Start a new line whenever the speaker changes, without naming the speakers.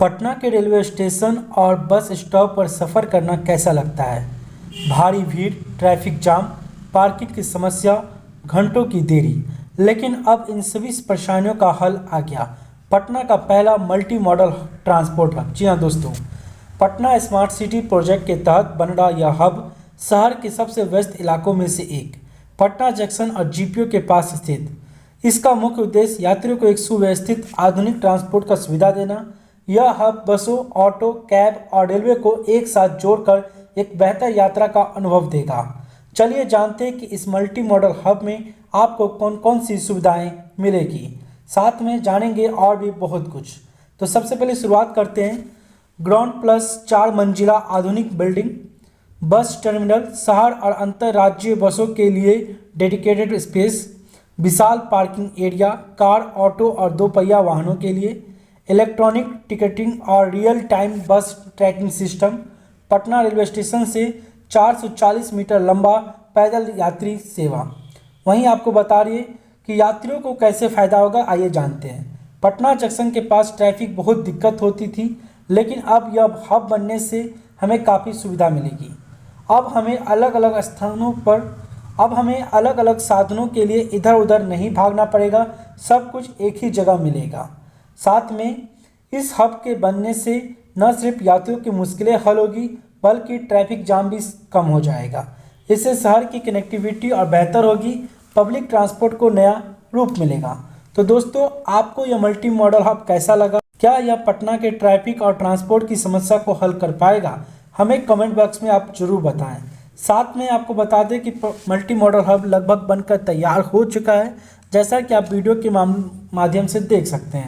पटना के railway station और bus stop पर सफ़र करना कैसा लगता है? भारी भीड़, ट्रैफिक जाम, पार्किंग की समस्या, घंटों की देरी। लेकिन अब इन सभी परेशानियों का हल आ गया। पटना का पहला मल्टी मॉडल ट्रांसपोर्ट हब। जी हाँ दोस्तों, पटना स्मार्ट सिटी प्रोजेक्ट के तहत बन रहा यह हब शहर के सबसे व्यस्त इलाकों में से एक, पटना जंक्शन और जीपीओ के पास स्थित। इसका मुख्य उद्देश्य यात्रियों को एक सुव्यवस्थित आधुनिक ट्रांसपोर्ट का सुविधा देना। यह हब बसों, ऑटो, कैब और रेलवे को एक साथ जोड़कर एक बेहतर यात्रा का अनुभव देगा। चलिए जानते हैं कि इस मल्टी मॉडल हब में आपको कौन कौन सी सुविधाएं मिलेगी। साथ में जानेंगे और भी बहुत कुछ। तो सबसे पहले शुरुआत करते हैं। ग्राउंड प्लस 4 मंजिला आधुनिक बिल्डिंग, बस टर्मिनल, शहर और अंतर्राज्यीय बसों के लिए डेडिकेटेड स्पेस, विशाल पार्किंग एरिया, कार, ऑटो और दोपहिया वाहनों के लिए, इलेक्ट्रॉनिक टिकटिंग और रियल टाइम बस tracking system. Patna railway station से 440 मीटर लंबा पैदल यात्री सेवा। वहीं आपको बता रही है कि यात्रियों को कैसे फ़ायदा होगा, आइए जानते हैं। पटना जंक्शन के पास ट्रैफिक बहुत दिक्कत होती थी, लेकिन अब यह हब बनने से हमें काफ़ी सुविधा मिलेगी। अब हमें अलग अलग साधनों के लिए इधर उधर नहीं भागना पड़ेगा, सब कुछ एक ही जगह मिलेगा। साथ में इस हब के बनने से न सिर्फ यात्रियों की मुश्किलें हल होगी, बल्कि ट्रैफिक जाम भी कम हो जाएगा। इससे शहर की कनेक्टिविटी और बेहतर होगी, पब्लिक ट्रांसपोर्ट को नया रूप मिलेगा। तो दोस्तों, आपको यह मल्टी मॉडल हब कैसा लगा? क्या यह पटना के ट्रैफिक और ट्रांसपोर्ट की समस्या को हल कर पाएगा? हमें कमेंट बॉक्स में आप जरूर बताएं। साथ में आपको बता दें कि मल्टी मॉडल हब लगभग बनकर तैयार हो चुका है, जैसा कि आप वीडियो के माध्यम से देख सकते हैं।